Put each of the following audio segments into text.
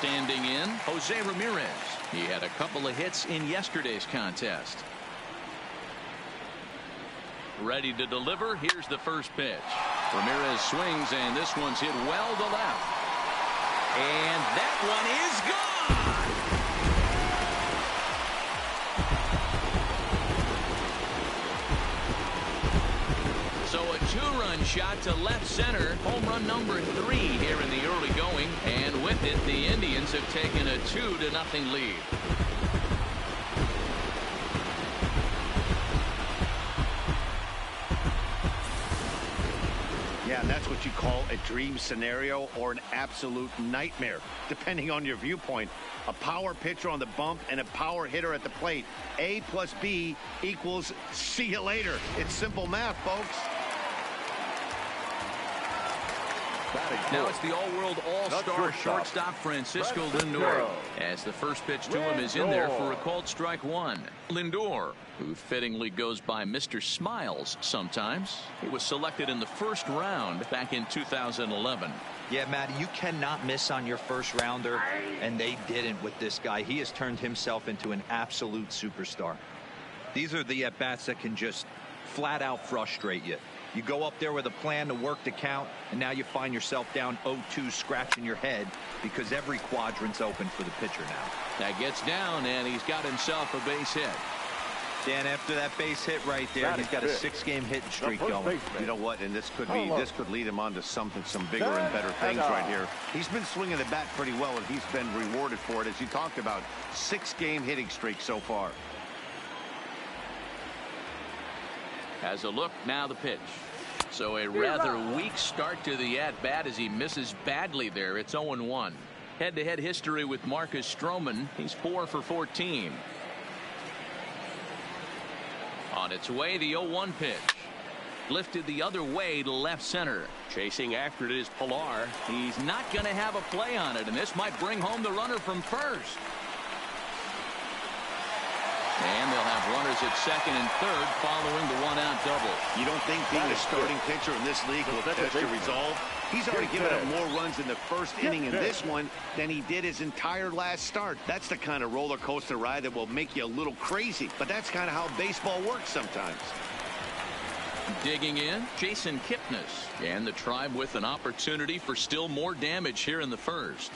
Standing in, Jose Ramirez. He had a couple of hits in yesterday's contest. Ready to deliver. Here's the first pitch. Ramirez swings, and this one's hit well to left. And that one is gone! So a two-run shot to left center. Home run number 3 here in the early going. And with it, the Indians have taken a 2-0 lead. Yeah, and that's what you call a dream scenario or an absolute nightmare, depending on your viewpoint. A power pitcher on the bump and a power hitter at the plate. A plus B equals see you later. It's simple math, folks. Now it's the all-world all-star shortstop Francisco Lindor, as the first pitch to him is in there for a called strike 1. Lindor, who fittingly goes by Mr. Smiles sometimes. He was selected in the first round back in 2011. Yeah, Matt, you cannot miss on your first rounder, and they didn't with this guy. He has turned himself into an absolute superstar. These are the at-bats that can just flat out frustrate you. You go up there with a plan to work the count, and now you find yourself down 0-2 scratching your head because every quadrant's open for the pitcher now. That gets down, and he's got himself a base hit. Dan, after that base hit right there, he's got a 6-game hitting streak going. You know what? And this could lead him on to some bigger and better things right here. He's been swinging the bat pretty well, and he's been rewarded for it, as you talked about. 6-game hitting streak so far. Has a look, now the pitch. So a rather weak start to the at-bat as he misses badly there. It's 0-1. Head-to-head history with Marcus Stroman. He's 4 for 14. On its way, the 0-1 pitch. Lifted the other way to left center. Chasing after it is Pilar. He's not going to have a play on it, and this might bring home the runner from first. And they'll have runners at second and third following the one-out double. You don't think being a starting pitcher in this league will test your resolve? He's already given up more runs in the first inning in this one than he did his entire last start. That's the kind of roller coaster ride that will make you a little crazy. But that's kind of how baseball works sometimes. Digging in, Jason KIPNIS. And the Tribe with an opportunity for still more damage here in the first.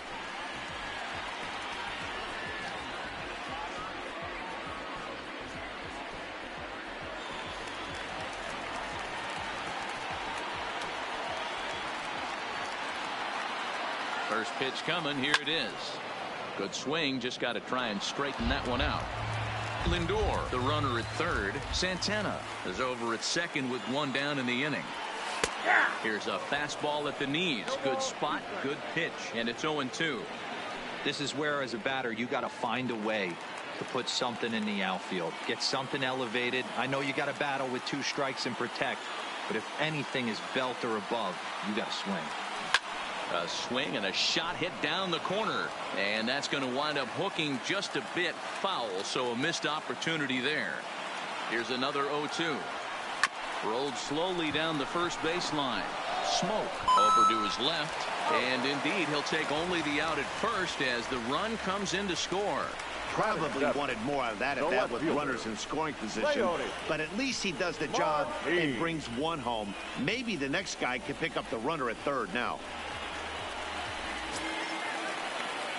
First pitch coming. Here it is. Good swing. Just got to try and straighten that one out. Lindor, the runner at third. Santana is over at second with one down in the inning. Here's a fastball at the knees. Good spot, good pitch, and it's 0-2. This is where, as a batter, you got to find a way to put something in the outfield. Get something elevated. I know you got to battle with 2 strikes and protect, but if anything is belt or above, you got to swing. A swing and a shot hit down the corner, and that's going to wind up hooking just a bit foul, so a missed opportunity there. Here's another 0-2. Rolled slowly down the first baseline. Smoke over to his left, and indeed he'll take only the out at first as the run comes in to score. Probably wanted more out of that at bat with runners in scoring position, but at least he does the job and brings one home. Maybe the next guy can pick up the runner at third now.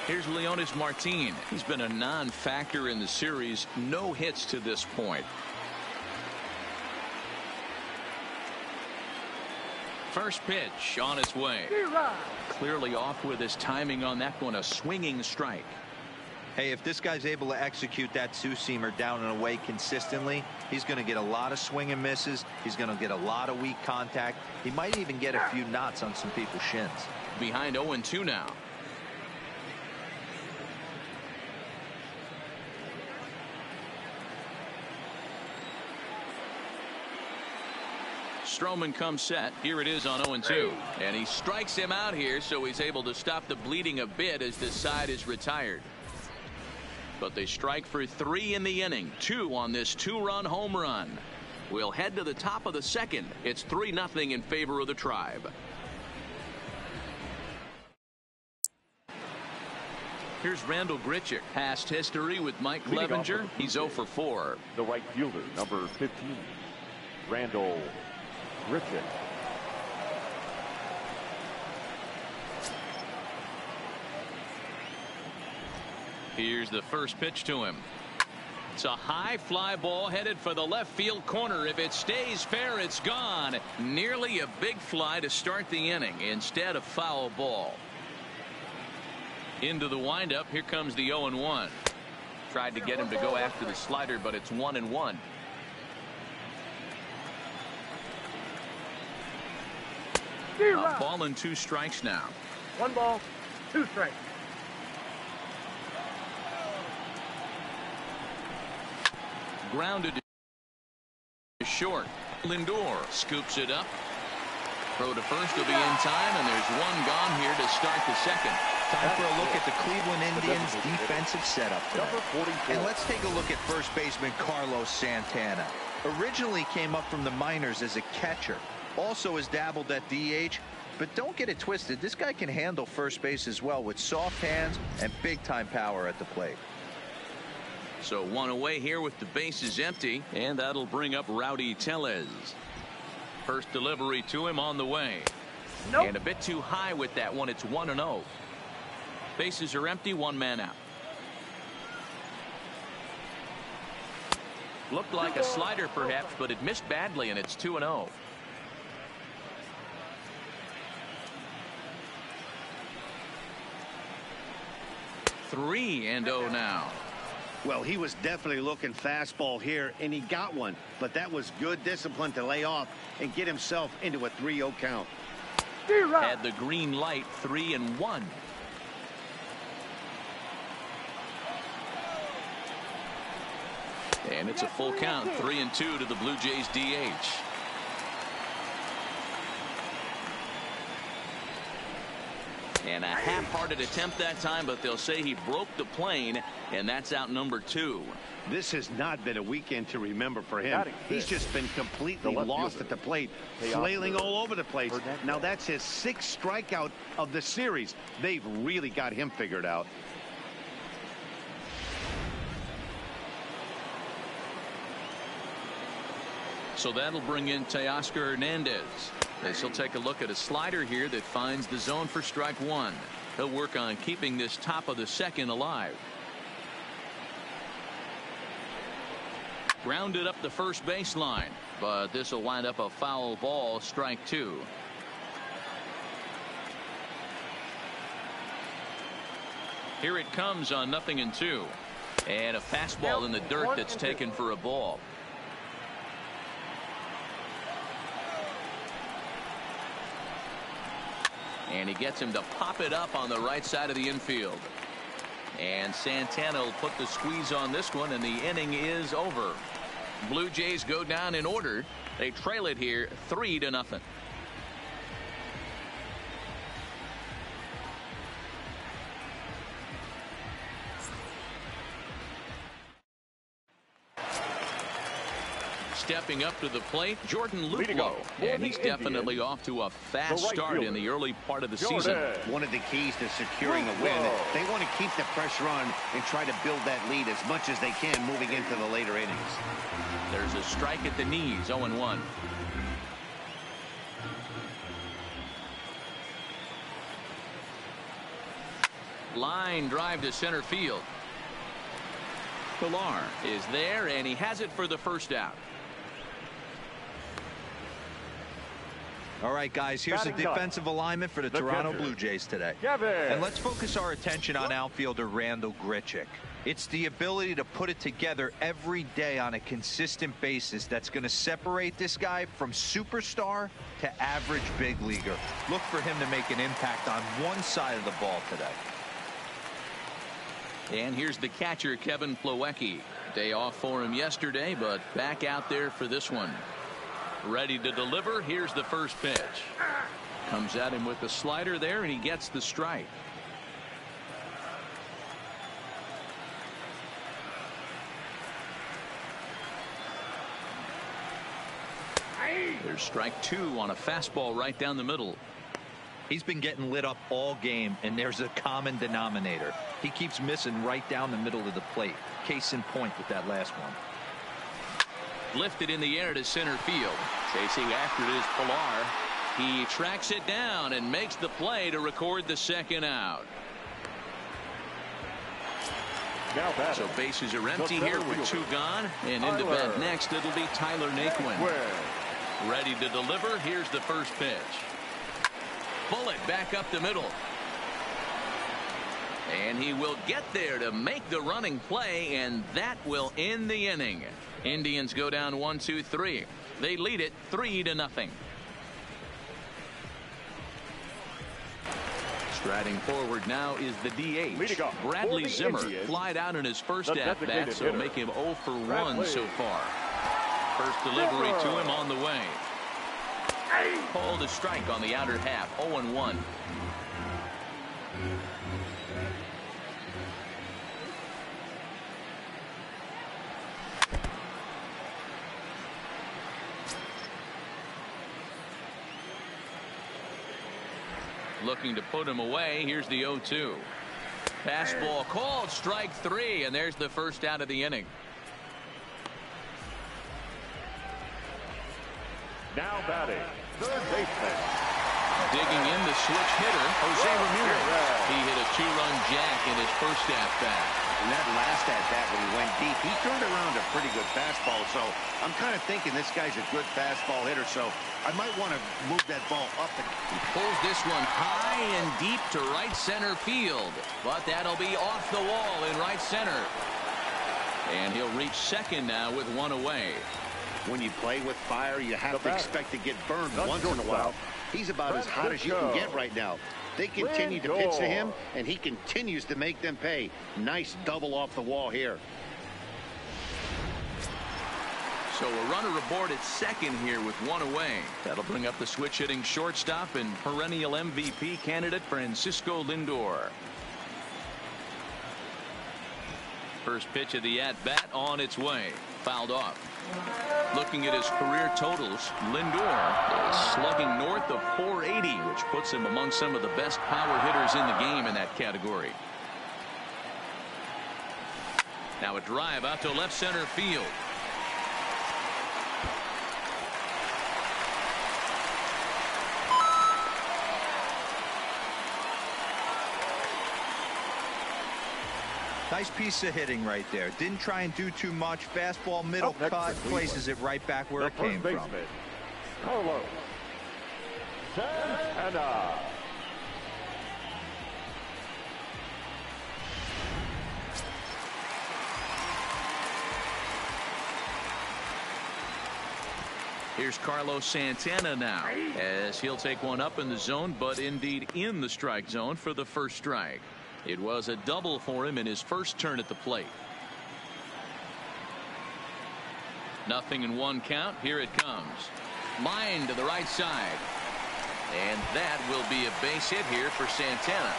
Here's Leonis Martin. He's been a non-factor in the series. No hits to this point. First pitch on its way. Clearly off with his timing on that one. A swinging strike. Hey, if this guy's able to execute that 2-seamer down and away consistently, he's going to get a lot of swing and misses. He's going to get a lot of weak contact. He might even get a few knots on some people's shins. Behind 0-2 now. Stroman comes set. Here it is on 0-2. And he strikes him out here, so he's able to stop the bleeding a bit as this side is retired. But they strike for 3 in the inning. 2 on this 2-run home run. We'll head to the top of the second. It's 3-0 in favor of the Tribe. Here's Randal Grichuk. Past history with Mike Clevenger. He's 0 for 4. The right fielder, number 15, Randal Grichuk. Here's the first pitch to him. It's a high fly ball headed for the left field corner. If it stays fair, it's gone. Nearly a big fly to start the inning. Instead, a foul ball. Into the windup. Here comes the 0-1. Tried to get him to go after the slider, but it's 1-1. A ball and 2 strikes now. 1 ball, 2 strikes. Grounded to short. Lindor scoops it up. Throw to first will be in time, and there's 1 gone here to start the second. Time for a look at the Cleveland Indians defensive setup today. And let's take a look at first baseman Carlos Santana. Originally came up from the minors as a catcher. Also has dabbled at DH. But don't get it twisted. This guy can handle first base as well with soft hands and big-time power at the plate. So 1 away here with the bases empty, and that'll bring up Rowdy TELLEZ. First delivery to him on the way. Nope. And a bit too high with that one. It's 1-0. Bases are empty, 1 man out. Looked like a slider perhaps, but it missed badly, and it's 2-0. Three and 0 now. Well, he was definitely looking fastball here, and he got one. But that was good discipline to lay off and get himself into a 3-0 count. Had the green light, 3-1. And it's a full count, 3-2 to the Blue Jays DH. And a half-hearted attempt that time, but they'll say he broke the plane, and that's out number 2. This has not been a weekend to remember for him. He's just been completely lost at the plate, flailing all over the place. Now that's his 6th strikeout of the series. They've really got him figured out. So that'll bring in Teoscar Hernandez. As he'll take a look at a slider here that finds the zone for strike 1. He'll work on keeping this top of the second alive. Grounded up the first baseline, but this will wind up a foul ball, strike 2. Here it comes on 0-2. And a fastball in the dirt that's taken for a ball. And he gets him to pop it up on the right side of the infield. And Santana will put the squeeze on this one, and the inning is over. Blue Jays go down in order. They trail it here 3-0. Stepping up to the plate, Jordan Luplow, and he's definitely off to a fast start in the early part of the season. One of the keys to securing a win, they want to keep the pressure on and try to build that lead as much as they can moving into the later innings. There's a strike at the knees, 0-1. Line drive to center field. Pilar is there, and he has it for the first out. All right, guys, here's the defensive alignment for the Toronto Blue Jays today. And let's focus our attention on outfielder Randal Grichuk. It's the ability to put it together every day on a consistent basis that's going to separate this guy from superstar to average big leaguer. Look for him to make an impact on one side of the ball today. And here's the catcher, Kevin Plawecki. Day off for him yesterday, but back out there for this one. Ready to deliver. Here's the first pitch. Comes at him with the slider there, and he gets the strike. There's strike 2 on a fastball right down the middle. He's been getting lit up all game, and there's a common denominator. He keeps missing right down the middle of the plate. Case in point with that last one. Lifted in the air to center field. Chasing after it is Pilar. He tracks it down and makes the play to record the second out. So bases are empty here with 2 gone. And into bat next, it'll be Tyler Naquin. Ready to deliver. Here's the first pitch. Bullet back up the middle. And he will get there to make the running play, and that will end the inning. Indians go down 1-2-3. They lead it 3-0. Striding forward now is the DH. Bradley Zimmer flied out in his first at-bat, so make him 0 for 1 so far. First delivery to him on the way. Called a strike on the outer half. 0-1. Looking to put him away. Here's the 0-2. Fastball called, strike 3, and there's the first out of the inning. Now batting, third baseman. Digging in the switch hitter, Jose Ramirez. He hit a 2-run jack in his first at-bat. And that last at-bat when he went deep, he turned around a pretty good fastball. So I'm kind of thinking this guy's a good fastball hitter. So I might want to move that ball up. He pulls this one high and deep to right center field. But that'll be off the wall in right center. And he'll reach second now with 1 away. When you play with fire, you have to expect to get burned once in a while. He's about as hot as you can get right now. They continue to pitch to him, and he continues to make them pay. Nice double off the wall here. So a runner aboard at second here with 1 away. That'll bring up the switch hitting shortstop and perennial MVP candidate Francisco Lindor. First pitch of the at-bat on its way. Fouled off. Looking at his career totals, Lindor is slugging north of 480, which puts him among some of the best power hitters in the game in that category. Now a drive out to left center field. Nice piece of hitting right there. Didn't try and do too much. Fastball, middle cut, places it right back where it came from. Carlos Santana. Here's Carlos Santana now, as he'll take one up in the zone, but indeed in the strike zone for the first strike. It was a double for him in his first turn at the plate. 0-1 count. Here it comes. Line to the right side. And that will be a base hit here for Santana.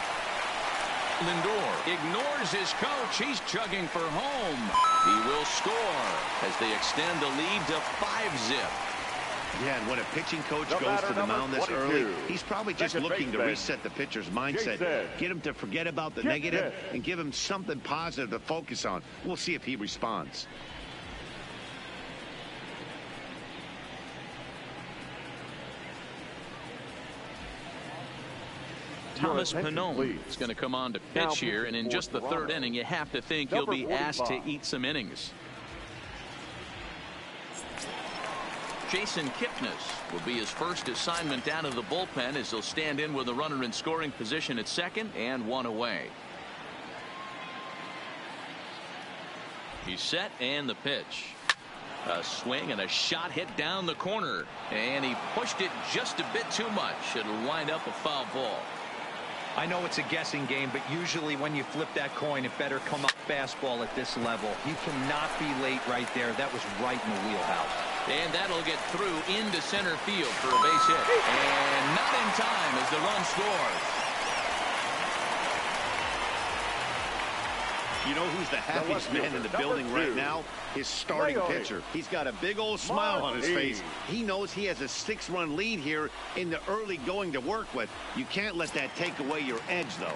Lindor ignores his coach. He's chugging for home. He will score as they extend the lead to 5-zip. Yeah, and when a pitching coach goes to the mound this early, he's probably just looking to reset the pitcher's mindset, get him to forget about the negative, and give him something positive to focus on. We'll see if he responds. Thomas Pannone is going to come on to pitch here, and in just the third inning, you have to think he'll be asked to eat some innings. Jason Kipnis will be his first assignment down to the bullpen as he'll stand in with a runner in scoring position at second and 1 away. He's set and the pitch. A swing and a shot hit down the corner, and he pushed it just a bit too much. It'll wind up a foul ball. I know it's a guessing game, but usually when you flip that coin, it better come up fastball at this level. You cannot be late right there. That was right in the wheelhouse. And that'll get through into center field for a base hit. And not in time as the run scores. You know who's the happiest man in the building right now? His starting pitcher. He's got a big old smile on his face. He knows he has a 6-run lead here in the early going to work with. You can't let that take away your edge, though.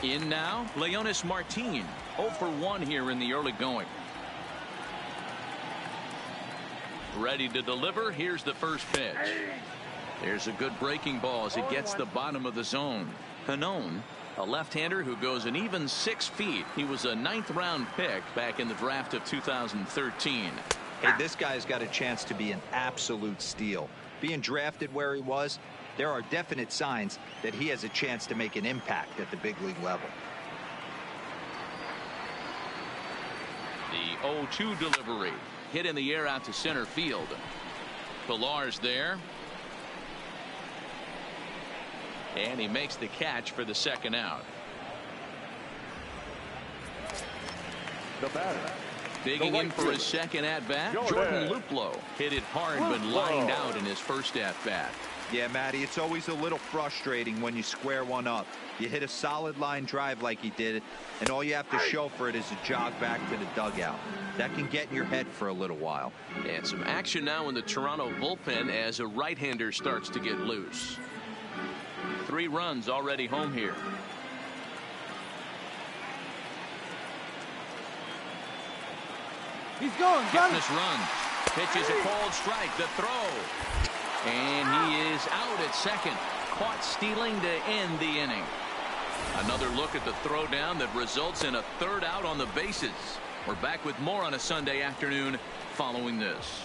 In now, Leonis Martin. 0 for 1 here in the early going. Ready to deliver. Here's the first pitch. There's a good breaking ball as it gets the bottom of the zone. Hanon, a left-hander who goes an even 6 feet. He was a 9th-round pick back in the draft of 2013. Hey, this guy's got a chance to be an absolute steal. Being drafted where he was, there are definite signs that he has a chance to make an impact at the big league level. The 0-2 delivery. Hit in the air out to center field. Pillar's there. And he makes the catch for the second out. The batter. Digging in for his second at-bat, Jordan Luplow. Hit it hard but lined out in his first at-bat. Yeah, Matty, it's always a little frustrating when you square one up. You hit a solid line drive like he did, and all you have to show for it is a jog back to the dugout. That can get in your head for a little while. And some action now in the Toronto bullpen as a right-hander starts to get loose. 3 runs already home here. He's going. KIPNIS runs. Pitches a cold strike. The throw. And he is out at second. Caught stealing to end the inning. Another look at the throwdown that results in a 3rd out on the bases. We're back with more on a Sunday afternoon following this.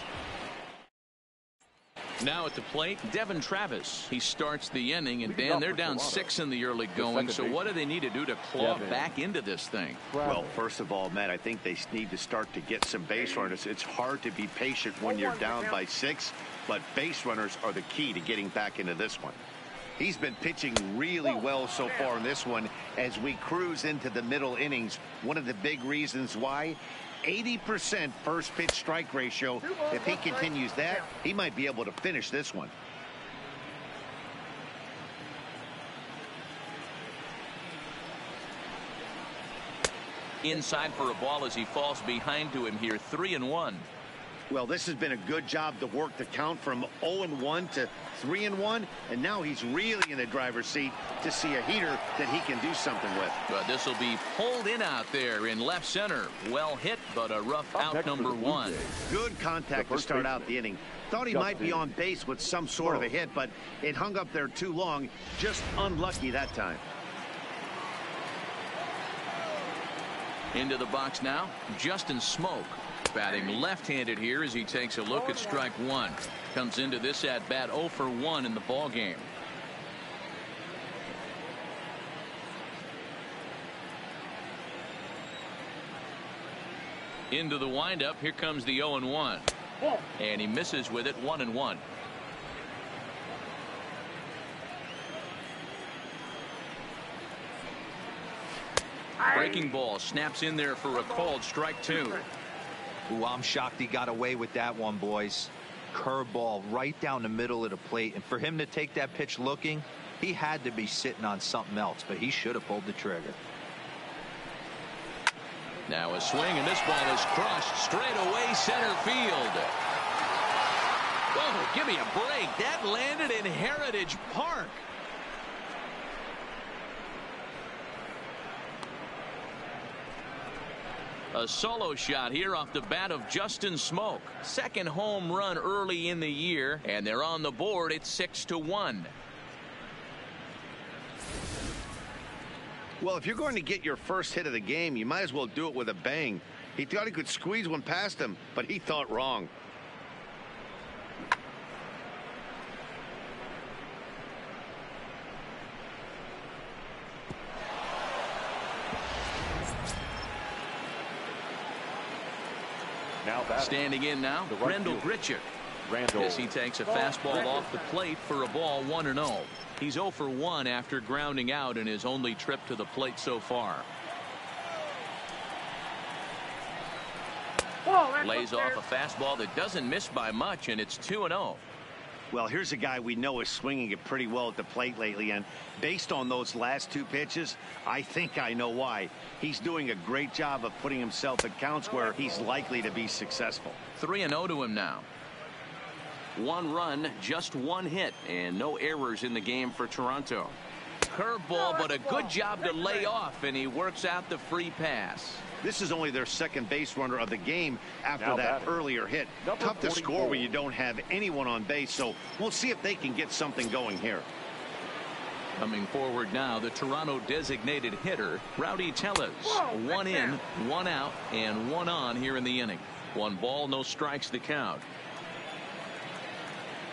Now at the plate, Devon Travis. He starts the inning, and Dan, they're down 6 in the early going. So what do they need to do to claw back into this thing? Well, first of all, Matt, I think they need to start to get some base runners. It's hard to be patient when you're down by 6, but base runners are the key to getting back into this one. He's been pitching really well so far in this one as we cruise into the middle innings. One of the big reasons why, 80% first pitch strike ratio. If he continues that, he might be able to finish this one. Inside for a ball as he falls behind to him here. 3-1. Well, this has been a good job to work the count from 0-1 to 3-1, and now he's really in the driver's seat to see a heater that he can do something with. But this will be pulled in out there in left center. Well hit, but a rough out number 1. Good contact to start out the inning. Thought he might be on base with some sort of a hit, but it hung up there too long. Just unlucky that time. Into the box now, Justin Smoak. Batting left-handed here as he takes a look at strike 1. Comes into this at-bat 0 for 1 in the ball game. Into the windup. Here comes the 0-1. And he misses with it. 1-1. Breaking ball snaps in there for a called strike 2. Ooh, I'm shocked he got away with that one, boys. Curveball right down the middle of the plate, and for him to take that pitch looking, he had to be sitting on something else, but he should have pulled the trigger. Now a swing, and this ball is crushed straight away center field. Oh, give me a break. That landed in Heritage Park. A solo shot here off the bat of Justin Smoak. Second home run early in the year, and they're on the board at 6-1. Well, if you're going to get your first hit of the game, you might as well do it with a bang. He thought he could squeeze one past him, but he thought wrong. Standing in now, RANDAL GRICHUK. As he takes a fastball off the plate for a ball 1-0. He's 0 for 1 after grounding out in his only trip to the plate so far. Lays off a fastball that doesn't miss by much, and it's 2-0. Well, here's a guy we know is swinging it pretty well at the plate lately, and based on those last 2 pitches, I think I know why. He's doing a great job of putting himself at counts where he's likely to be successful. 3-0 to him now. 1 run, just 1 hit, and no errors in the game for Toronto. Curveball, but a good job to lay off, and he works out the free pass. This is only their second base runner of the game after that earlier hit. Tough to score when you don't have anyone on base, so we'll see if they can get something going here. Coming forward now, the Toronto designated hitter, Rowdy TELLEZ. 1 in, 1 out, and 1 on here in the inning. 1 ball, no strikes to count.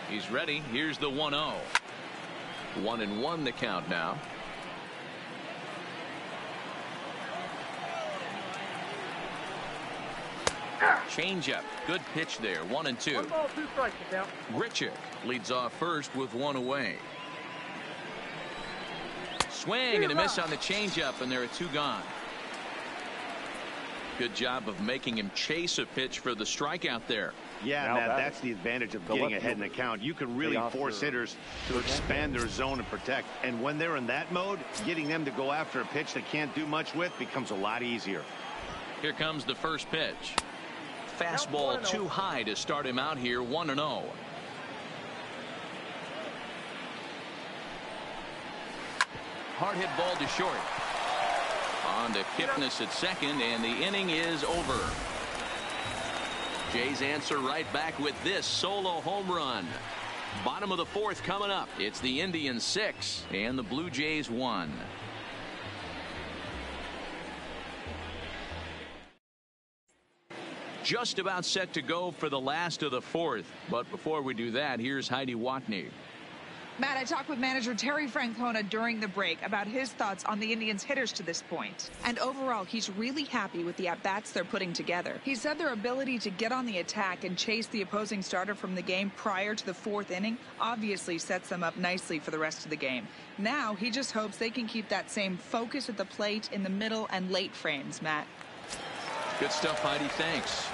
He's ready. Here's the 1-0. 1-1 the count now. Changeup. Good pitch there. 1-2. 1 ball, 2 strikes now. GRICHUK leads off first with 1 away. Swing and a miss on the changeup, and there are 2 gone. Good job of making him chase a pitch for the strikeout there. Yeah, Matt, that's the advantage of getting ahead in the count. You can really force hitters to expand their zone and protect. And when they're in that mode, getting them to go after a pitch they can't do much with becomes a lot easier. Here comes the first pitch. Fastball too high to start him out here. 1-0. Hard hit ball to short. On to KIPNIS at second, and the inning is over. Jays answer right back with this solo home run. Bottom of the 4th coming up. It's the Indians 6 and the Blue Jays 1. Just about set to go for the last of the 4th. But before we do that, here's Heidi Watney. Matt, I talked with manager Terry Francona during the break about his thoughts on the Indians' hitters to this point. And overall, he's really happy with the at-bats they're putting together. He said their ability to get on the attack and chase the opposing starter from the game prior to the 4th inning obviously sets them up nicely for the rest of the game. Now, he just hopes they can keep that same focus at the plate in the middle and late frames, Matt. Good stuff, Heidi. Thanks.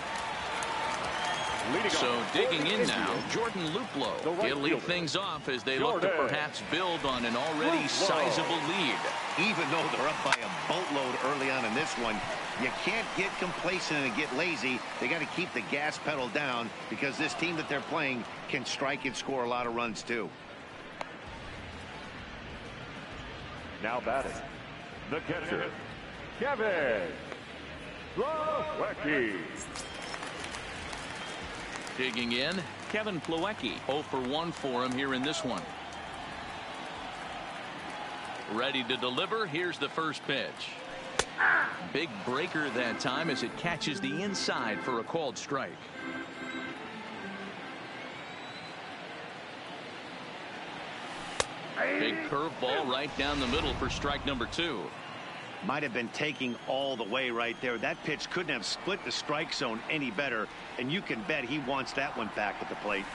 So digging in now, Jordan Luplow. He'll lead things off as they look to perhaps build on an already sizable lead. Even though they're up by a boatload early on in this one, you can't get complacent and get lazy. They got to keep the gas pedal down because this team that they're playing can strike and score a lot of runs too. Now batting, the catcher, Kevin Plawecki. Digging in, Kevin Plawecki. 0 for 1 for him here in this one. Ready to deliver. Here's the first pitch. Big breaker that time as it catches the inside for a called strike. Big curveball right down the middle for strike number 2. Might have been taking all the way right there. That pitch couldn't have split the strike zone any better, and you can bet he wants that one back at the plate.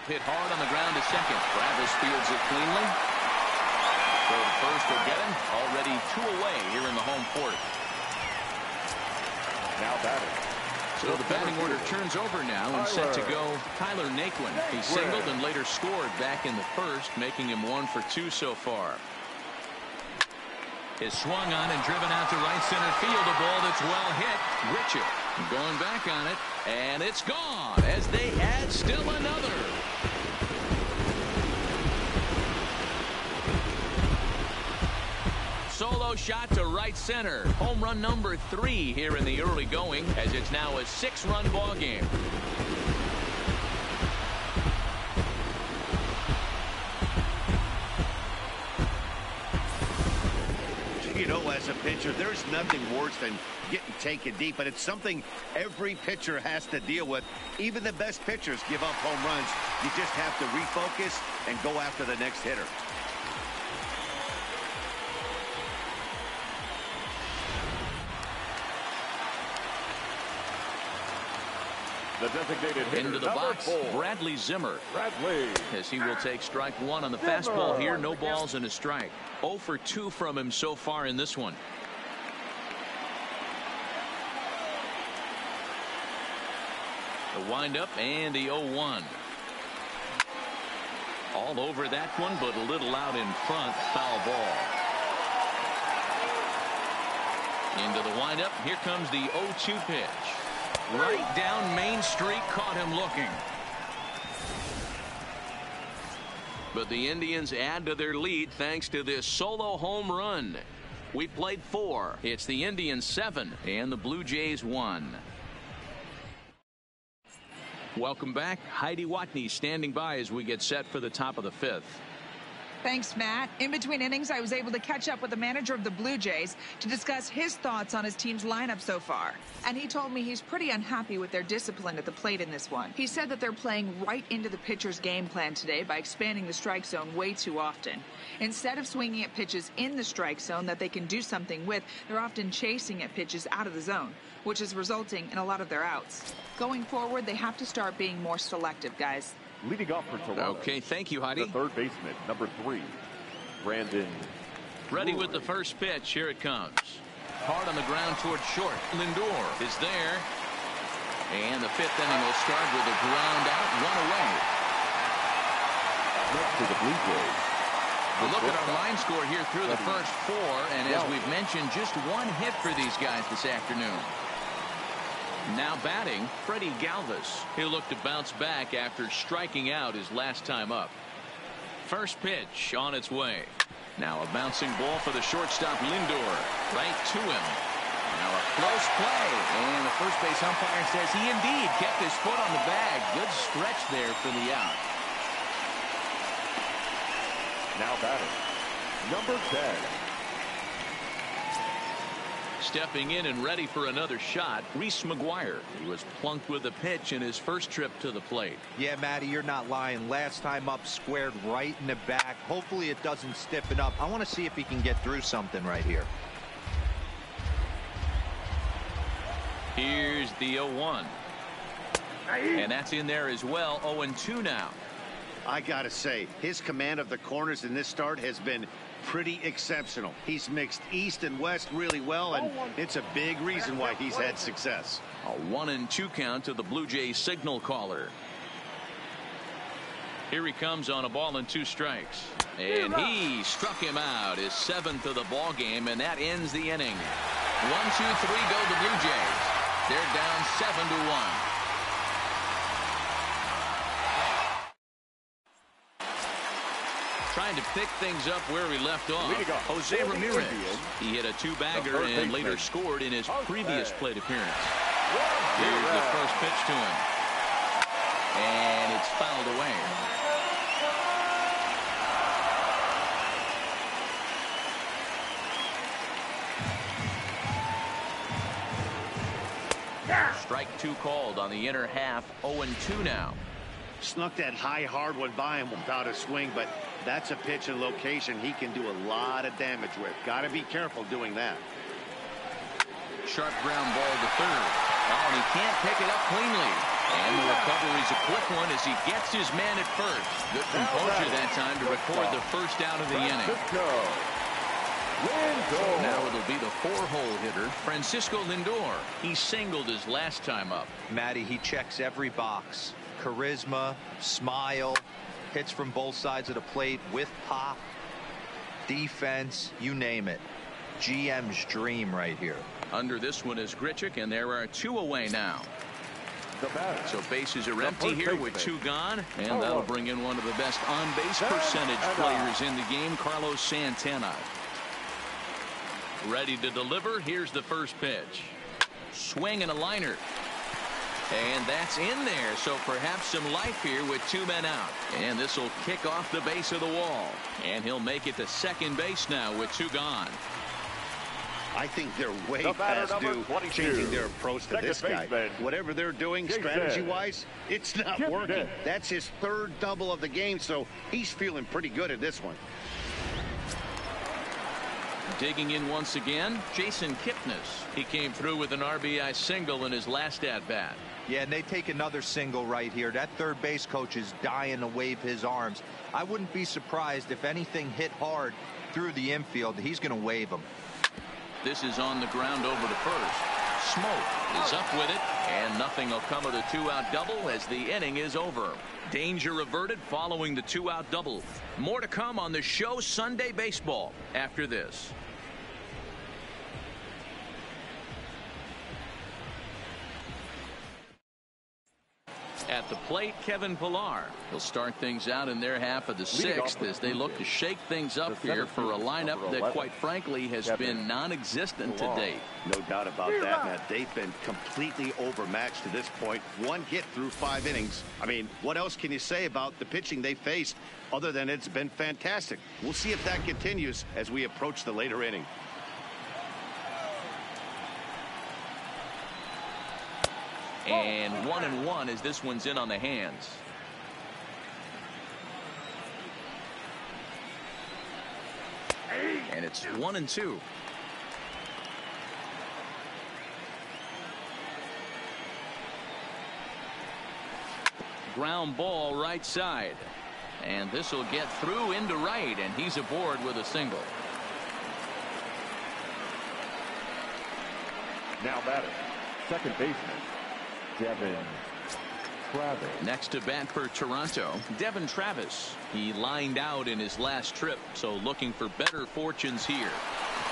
Hit hard on the ground to second. Travis fields it cleanly. So the first will get him. Already 2 away here in the home 4th. Now batting. So the batting order turns over now and set to go Tyler Naquin. He singled and later scored back in the 1st, making him 1 for 2 so far. Is swung on and driven out to right center field. A ball that's well hit. GRICHUK going back on it, and it's gone as they add still another. Solo shot to right center. Home run number 3 here in the early going, as it's now a 6-run ball game. You know, as a pitcher, there's nothing worse than getting taken deep, but it's something every pitcher has to deal with. Even the best pitchers give up home runs. You just have to refocus and go after the next hitter. The designated hitter, into the box, 4. Bradley Zimmer. Bradley. As he will take strike 1 on the fastball here. No balls and a strike. 0 for 2 from him so far in this one. The windup and the 0-1. All over that one, but a little out in front. Foul ball. Into the windup. Here comes the 0-2 pitch. Right down Main Street. Caught him looking. But the Indians add to their lead thanks to this solo home run. We played 4. It's the Indians 7 and the Blue Jays 1. Welcome back. Heidi Watney standing by as we get set for the top of the 5th. Thanks, Matt. In between innings, I was able to catch up with the manager of the Blue Jays to discuss his thoughts on his team's lineup so far. And he told me he's pretty unhappy with their discipline at the plate in this one. He said that they're playing right into the pitcher's game plan today by expanding the strike zone way too often. Instead of swinging at pitches in the strike zone that they can do something with, they're often chasing at pitches out of the zone, which is resulting in a lot of their outs. Going forward, they have to start being more selective, guys. Leading off for Toronto. Okay, thank you, Heidi. The third baseman, number 3, Brandon. Ready with the first pitch. Here it comes. Hard on the ground towards short. Lindor is there. And the 5th inning will start with a ground out, 1 away. Next to the Blue Jays. We'll look at our line score here through the first 4. And as we've mentioned, just 1 hit for these guys this afternoon. Now batting, Freddie Galvis. He'll look to bounce back after striking out his last time up. First pitch on its way. Now a bouncing ball for the shortstop Lindor. Right to him. Now a close play. And the first base umpire says he indeed kept his foot on the bag. Good stretch there for the out. Now batting, number 10. Stepping in and ready for another shot, Reese McGuire. He was plunked with a pitch in his first trip to the plate. Yeah, Matty, you're not lying. Last time up, squared right in the back. Hopefully it doesn't stiffen up. I want to see if he can get through something right here. Here's the 0-1. And that's in there as well. 0-2 now. I gotta say, his command of the corners in this start has been pretty exceptional. He's mixed east and west really well, and it's a big reason why he's had success. A 1-2 count to the Blue Jays signal caller. Here he comes on a ball and 2 strikes. And he struck him out, his 7th of the ball game, and that ends the inning. 1, 2, 3 go the Blue Jays. They're down 7-1. Trying to pick things up where we left off. Jose Ramirez. He hit a 2-bagger and later scored in his previous plate appearance. Here's the first pitch to him. And it's fouled away. Strike 2 called on the inner half. 0-2 now. Snuck that high hard one by him without a swing, but that's a pitch and location he can do a lot of damage with. Got to be careful doing that. Sharp ground ball to third. Oh, and he can't pick it up cleanly. And the recovery's a quick one as he gets his man at first. Good composure that time to record the first out of the inning. So now it'll be the 4-hole hitter, Francisco Lindor. He singled his last time up. Matty, he checks every box. Charisma, smile, hits from both sides of the plate with pop, defense, you name it. GM's dream right here. Under this one is GRICHUK, and there are 2 away now. So bases are empty here with 2 gone, and that'll bring in one of the best on-base percentage players in the game, Carlos Santana. Ready to deliver. Here's the first pitch. Swing and a liner. And that's in there, so perhaps some life here with 2 men out. And this will kick off the base of the wall. And he'll make it to second base now with 2 gone. I think they're way past due changing their approach to this guy. Whatever they're doing strategy-wise, it's not working. That's his 3rd double of the game, so he's feeling pretty good at this one. Digging in once again, Jason KIPNIS. He came through with an RBI single in his last at-bat. Yeah, and they take another single right here. That third base coach is dying to wave his arms. I wouldn't be surprised if anything hit hard through the infield. He's going to wave them. This is on the ground over to first. Smoke is up with it, and nothing will come of the two-out double as the inning is over. Danger averted following the two-out double. More to come on the show Sunday Baseball after this. At the plate, Kevin Pillar. He'll start things out in their half of the sixth as they look to shake things up here for a lineup that, quite frankly, has been non-existent to date. No doubt about that, Matt. They've been completely overmatched to this point. One hit through 5 innings. I mean, what else can you say about the pitching they faced other than it's been fantastic? We'll see if that continues as we approach the later inning. And 1-1 as this one's in on the hands. And it's 1-2. Ground ball right side. And this will get through into right, and he's aboard with a single. Now batting, second baseman, Devon Travis. Next to bat for Toronto, Devon Travis. He lined out in his last trip, so looking for better fortunes here.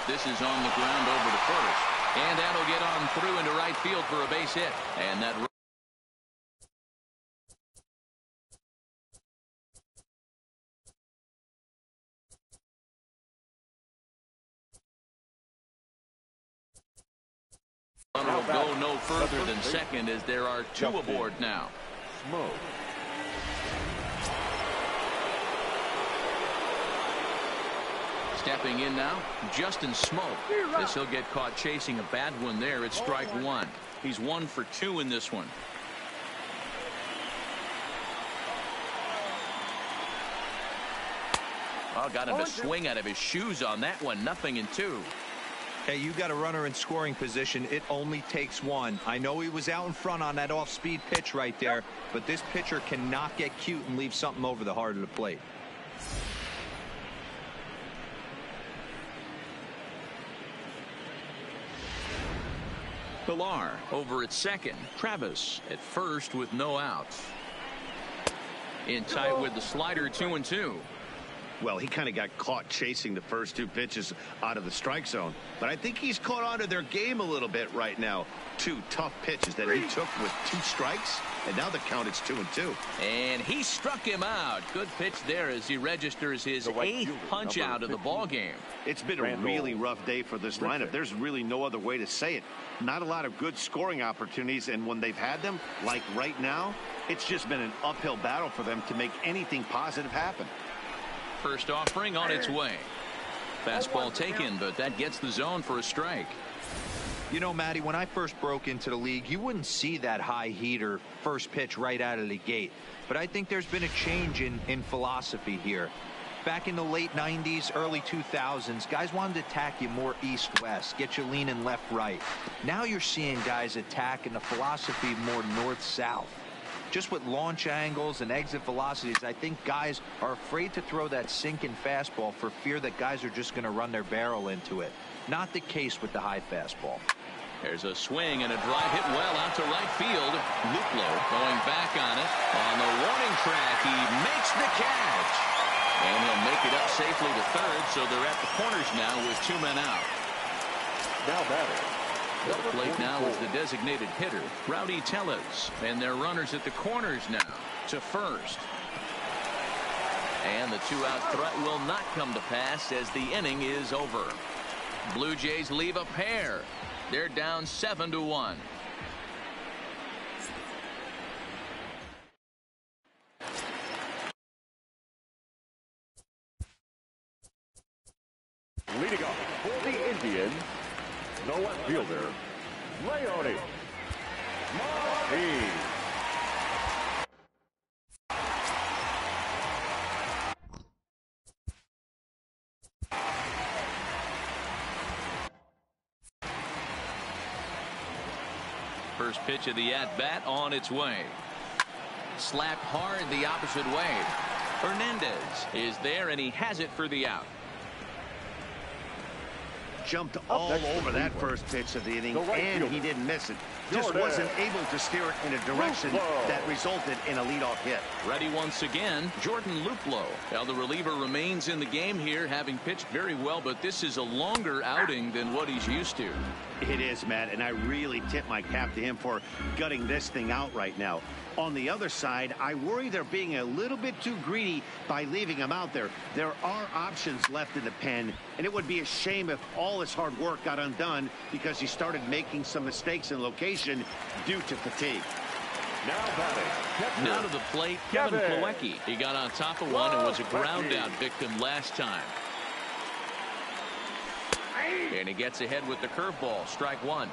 This is on the ground over to first, and that'll get on through into right field for a base hit. And that runner will go no further than second as there are 2 aboard now. Smoke. Stepping in now, Justin Smoke. This he'll get caught chasing a bad one there. It's strike 1. He's 1 for 2 in this one. Well, got him to swing out of his shoes on that one. 0-2. Hey, you got a runner in scoring position. It only takes one. I know he was out in front on that off-speed pitch right there, but this pitcher cannot get cute and leave something over the heart of the plate. Pillar over at second. Travis at first with no outs. In tight with the slider, 2-2. Well, he kind of got caught chasing the first 2 pitches out of the strike zone. But I think he's caught onto their game a little bit right now. 2 tough pitches that he took with 2 strikes, and now the count is 2-2. And he struck him out. Good pitch there as he registers his 8th punch out of the ball game. It's been a really rough day for this lineup. There's really no other way to say it. Not a lot of good scoring opportunities, and when they've had them, like right now, it's just been an uphill battle for them to make anything positive happen. First offering on its way. Fastball taken, but that gets the zone for a strike. You know, Matty, when I first broke into the league, you wouldn't see that high heater first pitch right out of the gate. But I think there's been a change in philosophy here. Back in the late 90s, early 2000s, guys wanted to attack you more east-west, get you leaning left-right. Now you're seeing guys attack in the philosophy more north-south. Just with launch angles and exit velocities, I think guys are afraid to throw that sinking fastball for fear that guys are just going to run their barrel into it. Not the case with the high fastball. There's a swing and a drive hit well out to right field. Luplo going back on it. On the warning track, he makes the catch. And he'll make it up safely to third, so they're at the corners now with 2 men out. Now batting. At the plate now is the designated hitter, Rowdy TELLEZ, and their runners at the corners now to first. And the 2-out threat will not come to pass as the inning is over. Blue Jays leave a pair. They're down 7-1. Leading off for the Indians, the left fielder, Leone. First pitch of the at-bat on its way. Slapped hard the opposite way. Hernandez is there, and he has it for the out. jumped all over that first pitch of the inning, and he didn't miss it. Just wasn't able to steer it in a direction that resulted in a leadoff hit. Ready once again, Jordan Luplow. Now the reliever remains in the game here, having pitched very well, but this is a longer outing than what he's used to. It is, Matt, and I really tip my cap to him for gutting this thing out right now. On the other side, I worry they're being a little bit too greedy by leaving him out there. There are options left in the pen, and it would be a shame if all his hard work got undone because he started making some mistakes in location due to fatigue. Now to the plate, Kevin Plawecki. He got on top of one and was a ground-out victim last time. And he gets ahead with the curveball, strike one.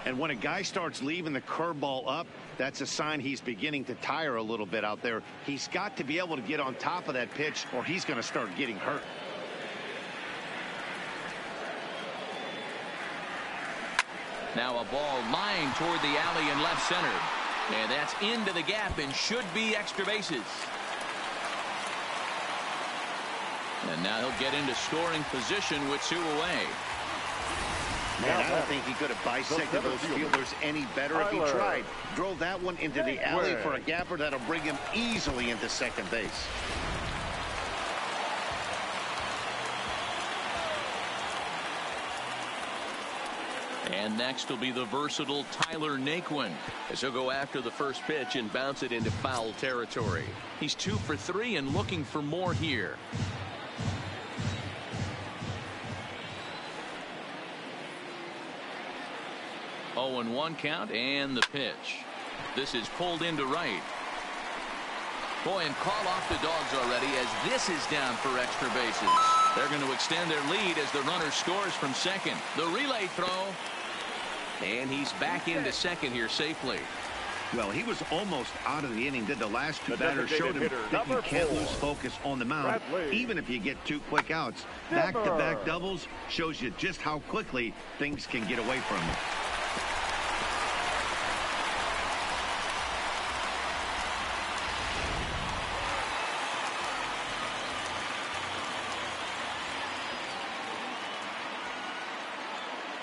And when a guy starts leaving the curveball up, that's a sign he's beginning to tire a little bit out there. He's got to be able to get on top of that pitch or he's going to start getting hurt. Now a ball lying toward the alley in left center. And that's into the gap and should be extra bases. And now he'll get into scoring position with 2 away. Man, I don't think he could have bisected those fielders any better if he tried. Drove that one into the alley for a gapper that'll bring him easily into second base. And next will be the versatile Tyler Naquin, as he'll go after the first pitch and bounce it into foul territory. He's 2 for 3 and looking for more here. Oh, and 1 count and the pitch. This is pulled into right. Boy, and call off the dogs already as this is down for extra bases. They're going to extend their lead as the runner scores from second. The relay throw. And he's back into second here safely. Well, he was almost out of the inning. Did the last 2 batters showed him that you can't lose focus on the mound, even if you get 2 quick outs. Back-to-back doubles shows you just how quickly things can get away from you.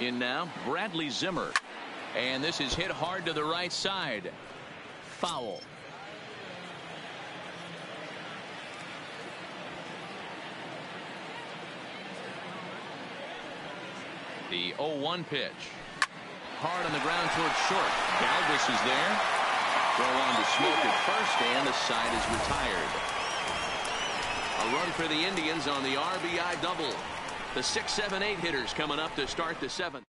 In now, Bradley Zimmer. And this is hit hard to the right side. Foul. The 0-1 pitch. Hard on the ground towards short. Galvis is there. Throw on to Smoke at first, and the side is retired. A run for the Indians on the RBI double. The 6, 7, 8 hitters coming up to start the 7th.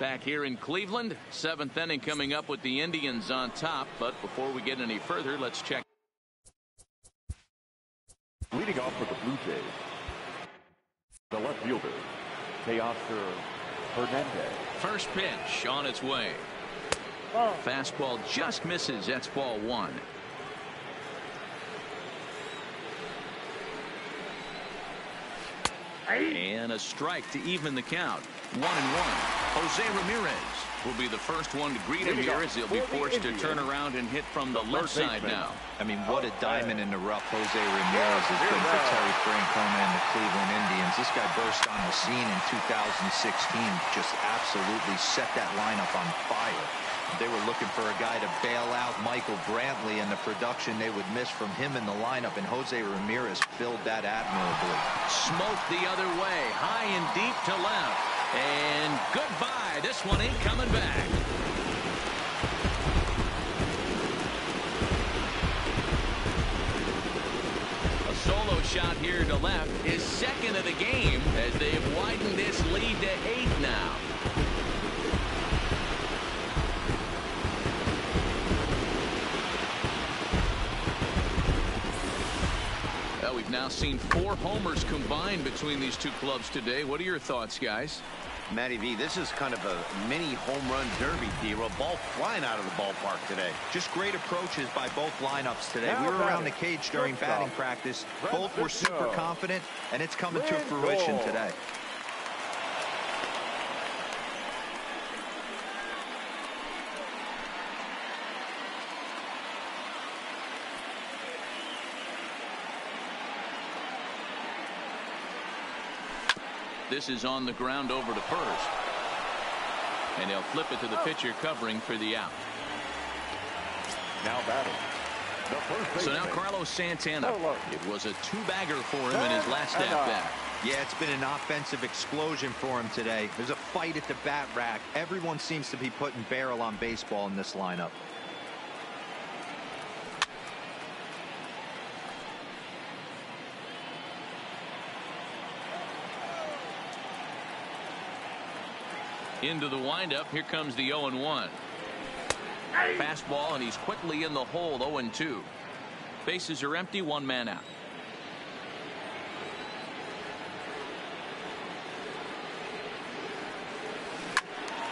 Back here in Cleveland, 7th inning coming up with the Indians on top. But before we get any further, let's check. Leading off for the Blue Jays, the left fielder, TEOSCAR Hernandez. First pitch on its way. Fastball just misses. That's ball 1. And a strike to even the count. 1-1. Jose Ramirez will be the first one to greet him here as he'll be forced to turn around and hit from the left side now. I mean, what a diamond in the rough Jose Ramirez has been for Terry Francona and the Cleveland Indians. This guy burst on the scene in 2016, just absolutely set that lineup on fire. They were looking for a guy to bail out Michael Brantley, and the production they would miss from him in the lineup, and Jose Ramirez filled that admirably. Smoked the other way, high and deep to left. And goodbye. This one ain't coming back. A solo shot here to left, his second of the game, as they have widened this lead to 8 now. We've now seen 4 homers combined between these 2 clubs today. What are your thoughts, guys? Matty V, this is kind of a mini home run derby, Dero. Ball flying out of the ballpark today. Just great approaches by both lineups today. We were around the cage during batting practice. Both were super confident, and it's coming to fruition today. This is on the ground over to first. And he'll flip it to the pitcher covering for the out. Now batting. So now Carlos Santana. It was a two-bagger for him in his last at-bat. Yeah, it's been an offensive explosion for him today. There's a fight at the bat rack. Everyone seems to be putting barrel on baseball in this lineup. Into the windup. Here comes the 0-1. Fastball, and he's quickly in the hole. 0-2. Bases are empty. One man out.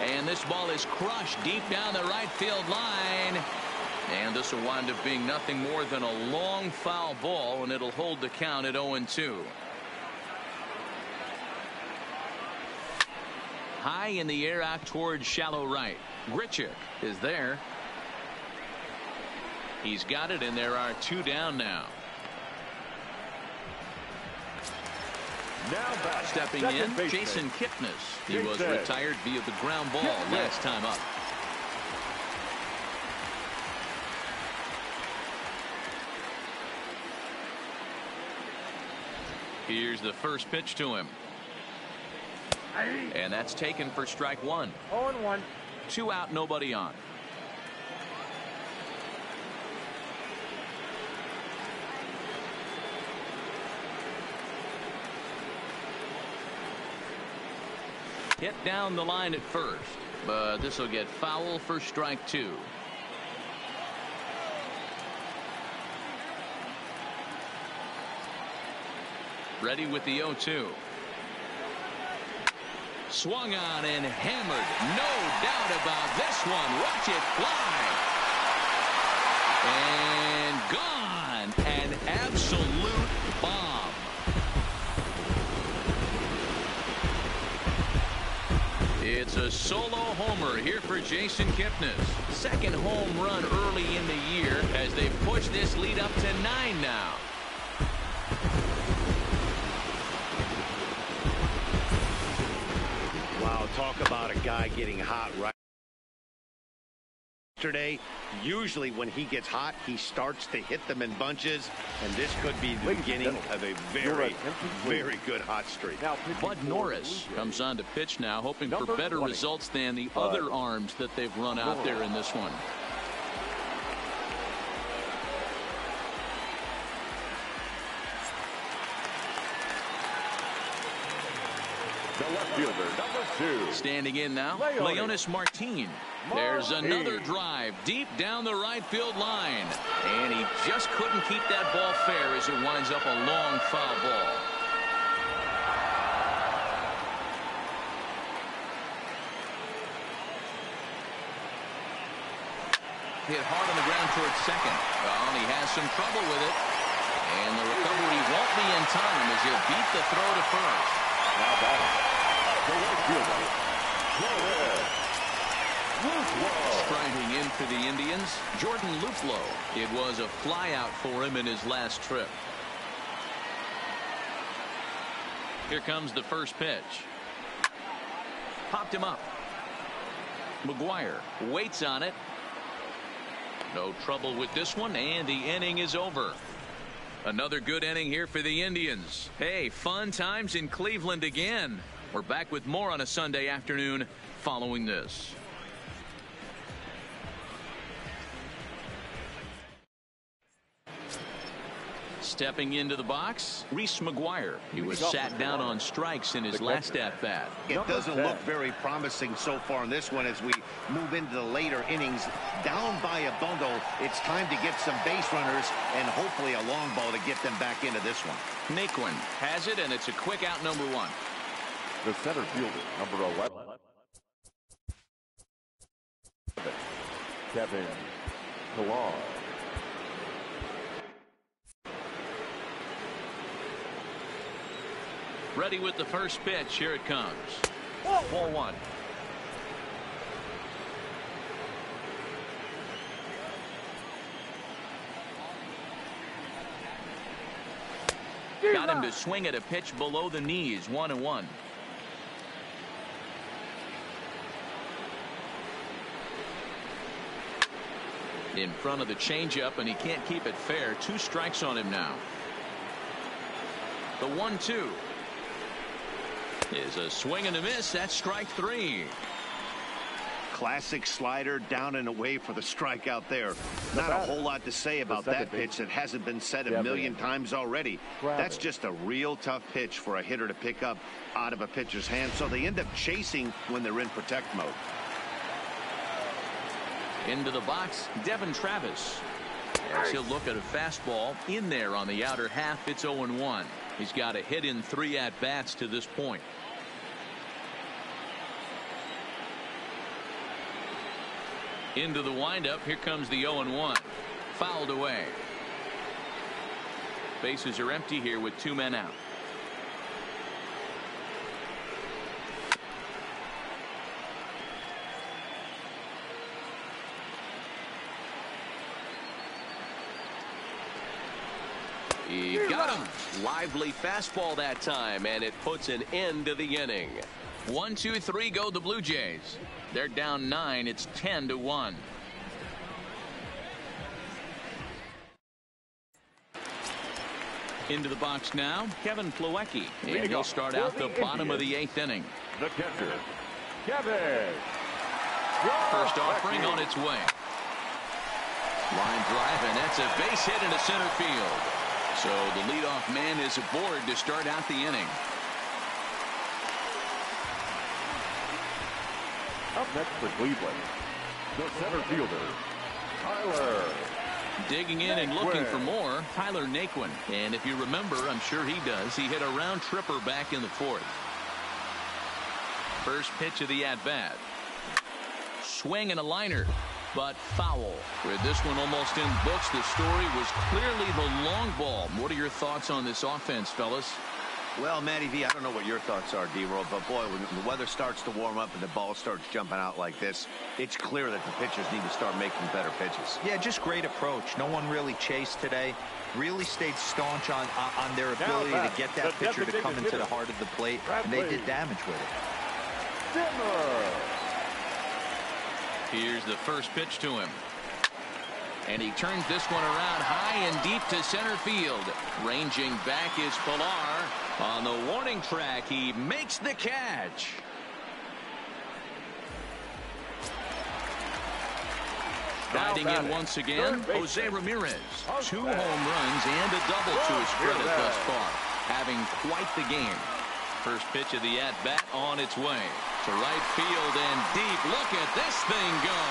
And this ball is crushed deep down the right field line. And this will wind up being nothing more than a long foul ball, and it'll hold the count at 0-2. High in the air out towards shallow right. GRICHUK is there. He's got it, and there are two down now. Stepping in, Jason KIPNIS. He was retired via the ground ball last time up. Here's the first pitch to him. And that's taken for strike one. 0-1. 2 out, nobody on. Hit down the line at first, but this will get foul for strike two. Ready with the 0-2. Swung on and hammered. No doubt about this one. Watch it fly. And gone. An absolute bomb. It's a solo homer here for Jason KIPNIS. Second home run early in the year as they push this lead up to 9 now. Talk about a guy getting hot right yesterday. Usually when he gets hot, he starts to hit them in bunches, and this could be the beginning of a very, very good hot streak. Bud Norris comes on to pitch now, hoping for better results than the other arms that they've run out there in this one. The left fielder, number 2. Standing in now, Leonis Martin. There's another drive deep down the right field line. And he just couldn't keep that ball fair as it winds up a long foul ball. Hit hard on the ground towards second. Well, he has some trouble with it. And the recovery won't be in time as he'll beat the throw to first. Now batting. The right fielder, Striding in for the Indians, Jordan Luplow. It was a flyout for him in his last trip. Here comes the first pitch. Popped him up. McGuire waits on it. No trouble with this one, and the inning is over. Another good inning here for the Indians. Hey, fun times in Cleveland again. We're back with more on a Sunday afternoon following this. Stepping into the box, Reese McGuire. He was sat down on strikes in his last at-bat. It doesn't look very promising so far in this one as we move into the later innings. Down by a bundle, it's time to get some base runners and hopefully a long ball to get them back into this one. Naquin has it, and it's a quick out, number 1. The center fielder, number 11. Kevin Pillar. Ready with the first pitch. Here it comes. Ball 1. Got him to swing at a pitch below the knees. 1-1. In front of the changeup, and he can't keep it fair. 2 strikes on him now. The 1-2 is a swing and a miss. That's strike 3. Classic slider down and away for the strikeout there. Not a whole lot to say about that pitch that hasn't been said a million times already. That's just a real tough pitch for a hitter to pick up out of a pitcher's hand, so they end up chasing when they're in protect mode. Into the box, Devon Travis. As he'll look at a fastball in there on the outer half. It's 0-1. He's got a hit in 3 at-bats to this point. Into the windup. Here comes the 0-1. Fouled away. Bases are empty here with 2 men out. He got him. Lively fastball that time, and it puts an end to the inning. 1, 2, 3 go the Blue Jays. They're down 9. It's 10-1. Into the box now, Kevin Plawecki. And he'll start out the bottom of the 8th inning. The catcher, Kevin. First offering on its way. Line drive, and that's a base hit into center field. So the leadoff man is aboard to start out the inning. Up next for Cleveland, the center fielder, Tyler. Digging in and looking for more, Tyler Naquin. And if you remember, I'm sure he does, he hit a round tripper back in the 4th. First pitch of the at-bat. Swing and a liner, but foul. With this one almost in books, the story was clearly the long ball. What are your thoughts on this offense, fellas? Well, Matty V, I don't know what your thoughts are, D-Roll, but boy, when the weather starts to warm up and the ball starts jumping out like this, it's clear that the pitchers need to start making better pitches. Yeah, just great approach. No one really chased today. Really stayed staunch on their ability to get that pitcher to come into the heart of the plate, and they did damage with it. ZIMMER. Here's the first pitch to him. And he turns this one around high and deep to center field. Ranging back is Pilar. On the warning track, he makes the catch. Riding in once again, Jose Ramirez. 2 home runs and a double to his credit thus far. Having quite the game. First pitch of the at-bat on its way. To right field and deep. Look at this thing go.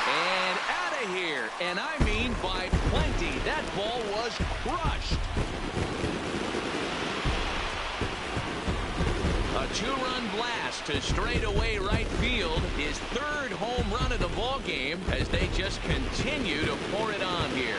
And out of here. And I mean by plenty. That ball was crushed. A 2-run blast to straightaway right field. His 3rd home run of the ball game as they just continue to pour it on here.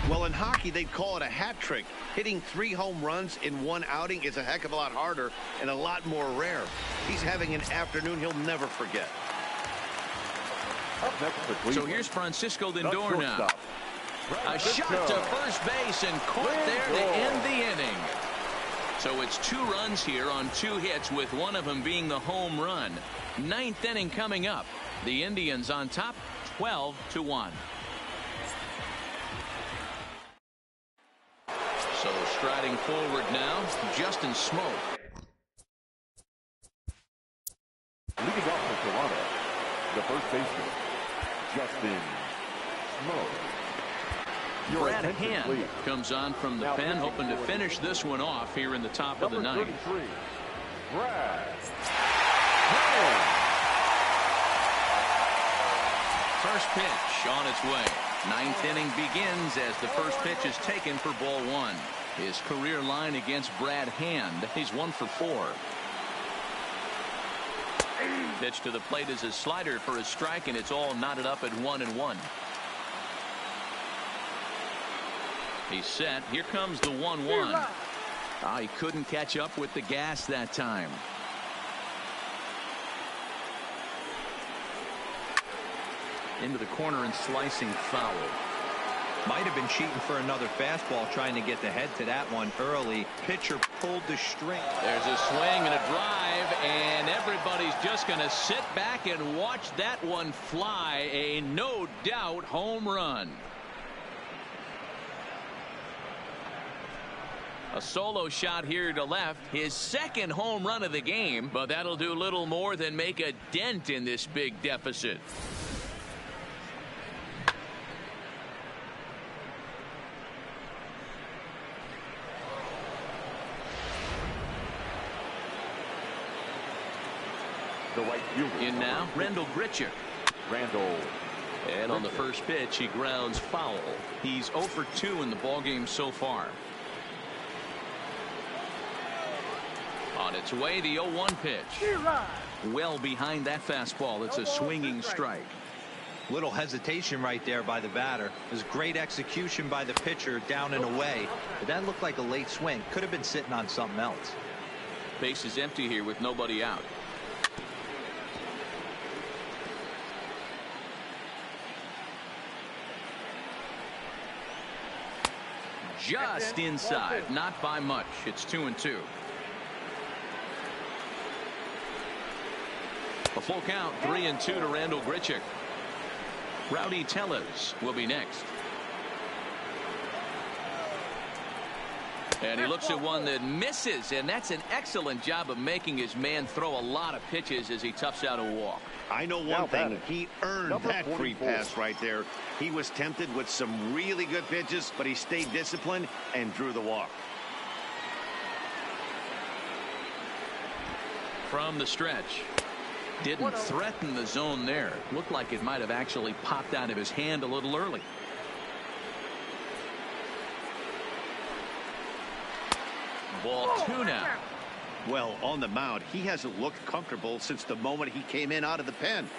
Well, in hockey, they'd call it a hat trick. Hitting 3 home runs in 1 outing is a heck of a lot harder and a lot more rare. He's having an afternoon he'll never forget. Up next for Cleveland. So here's Francisco Lindor now. A shot to first base and caught there to end the inning. So it's 2 runs here on 2 hits, with one of them being the home run. 9th inning coming up. The Indians on top, 12-1. So striding forward now, Justin Smoke. Leading off for Toronto, the first baseman, Justin Smoke. Brad Hand comes on from the pen, hoping to finish this one off here in the top of the 9th. Brad Hand. First pitch on its way. 9th inning begins as the first pitch is taken for ball 1. His career line against Brad Hand, he's 1 for 4. Pitch to the plate is a slider for a strike, and it's all knotted up at 1-1. He's set. Here comes the 1-1. He couldn't catch up with the gas that time. Into the corner and slicing foul. Might have been cheating for another fastball, trying to get the head to that one early. Pitcher pulled the string. There's a swing and a drive, and everybody's just going to sit back and watch that one fly. A no doubt home run. A solo shot here to left, his second home run of the game, but that'll do little more than make a dent in this big deficit. The right fielder. In now, RANDAL GRICHUK. RANDAL. And on the first pitch, he grounds foul. He's 0 for 2 in the ballgame so far. On its way, the 0-1 pitch. Well behind that fastball. It's a swinging strike. Little hesitation right there by the batter. It was great execution by the pitcher, down and away. But that looked like a late swing. Could have been sitting on something else. Base is empty here with nobody out. Just inside, not by much. It's 2-2. A full count, 3-2 to RANDAL GRICHUK. Rowdy TELLEZ will be next. And he looks at one that misses, and that's an excellent job of making his man throw a lot of pitches as he toughs out a walk. I know one thing. He earned that free pass right there. He was tempted with some really good pitches, but he stayed disciplined and drew the walk. From the stretch. Didn't threaten the zone there. Looked like it might have actually popped out of his hand a little early. Ball 2 now. Well, on the mound, he hasn't looked comfortable since the moment he came in out of the pen.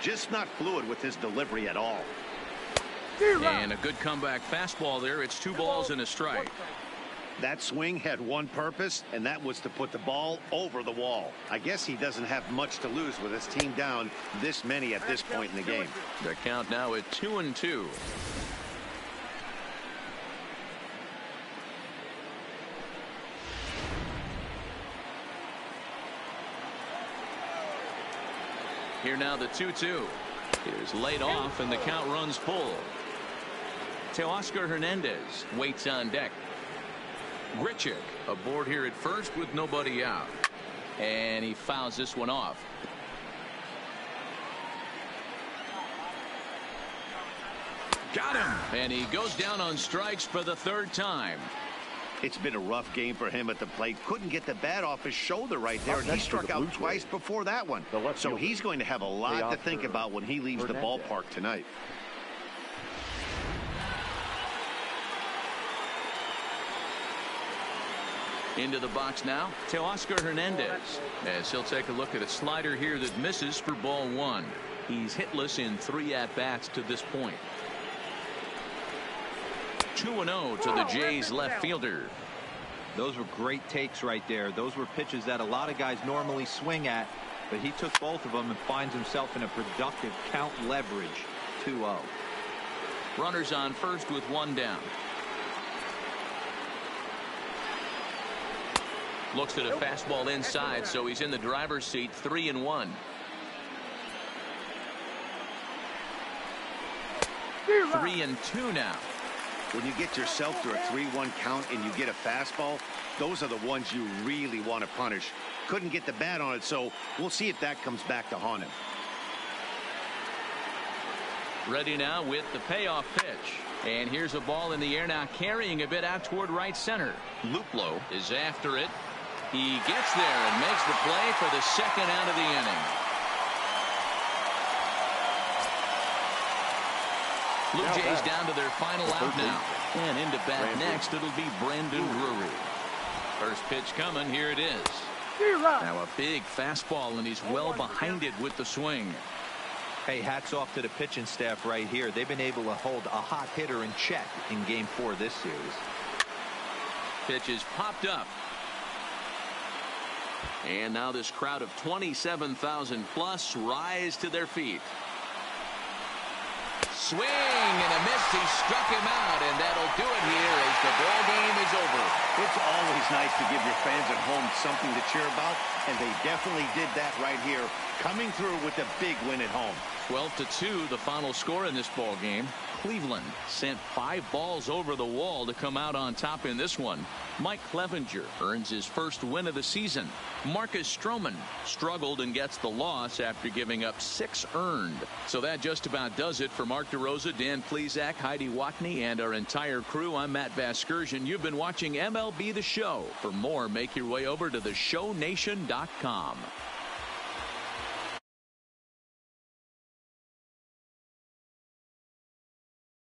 Just not fluid with his delivery at all. And a good comeback fastball there. It's 2 balls and a strike. That swing had one purpose, and that was to put the ball over the wall. I guess he doesn't have much to lose with his team down this many at this point in the game. The count now at 2-2. Here now the 2-2 is laid off, and the count runs full. Teoscar Hernandez waits on deck. GRICHUK aboard here at first with nobody out, and he fouls this one off. Got him, and he goes down on strikes for the 3rd time. It's been a rough game for him at the plate. Couldn't get the bat off his shoulder right there. He struck out twice before that one. So he's going to have a lot to think about when he leaves the ballpark tonight. Into the box now, Teoscar Hernandez, as he'll take a look at a slider here that misses for ball 1. He's hitless in 3 at-bats to this point. 2-0 to the Jays left fielder. Those were great takes right there. Those were pitches that a lot of guys normally swing at, but he took both of them and finds himself in a productive count leverage. 2-0. Runners on first with 1 down. Looks at a fastball inside, so he's in the driver's seat. 3-1. 3-2 now. When you get yourself to a 3-1 count and you get a fastball, those are the ones you really want to punish. Couldn't get the bat on it, so we'll see if that comes back to haunt him. Ready now with the payoff pitch. And here's a ball in the air now, carrying a bit out toward right center. Luplow is after it. He gets there and makes the play for the 2nd out of the inning. Blue Jays down to their final out now. And into bat next, it'll be DRURY. First pitch coming, here it is. Now a big fastball, and he's well behind it with the swing. Hey, hats off to the pitching staff right here. They've been able to hold a hot hitter in check in Game 4 of this series. Pitch is popped up. And now this crowd of 27,000 plus rise to their feet. swing and a miss. He struck him out, and that'll do it here as the ball game is over. It's always nice to give your fans at home something to cheer about, and they definitely did that right here, coming through with a big win at home. 12-2, the final score in this ball game. Cleveland sent 5 balls over the wall to come out on top in this one. Mike Clevenger earns his first win of the season. Marcus Stroman struggled and gets the loss after giving up 6 earned. So that just about does it for Mark DeRosa, Dan Plesac, Heidi Watney, and our entire crew. I'm Matt Vasgersian. You've been watching MLB The Show. For more, make your way over to theshownation.com.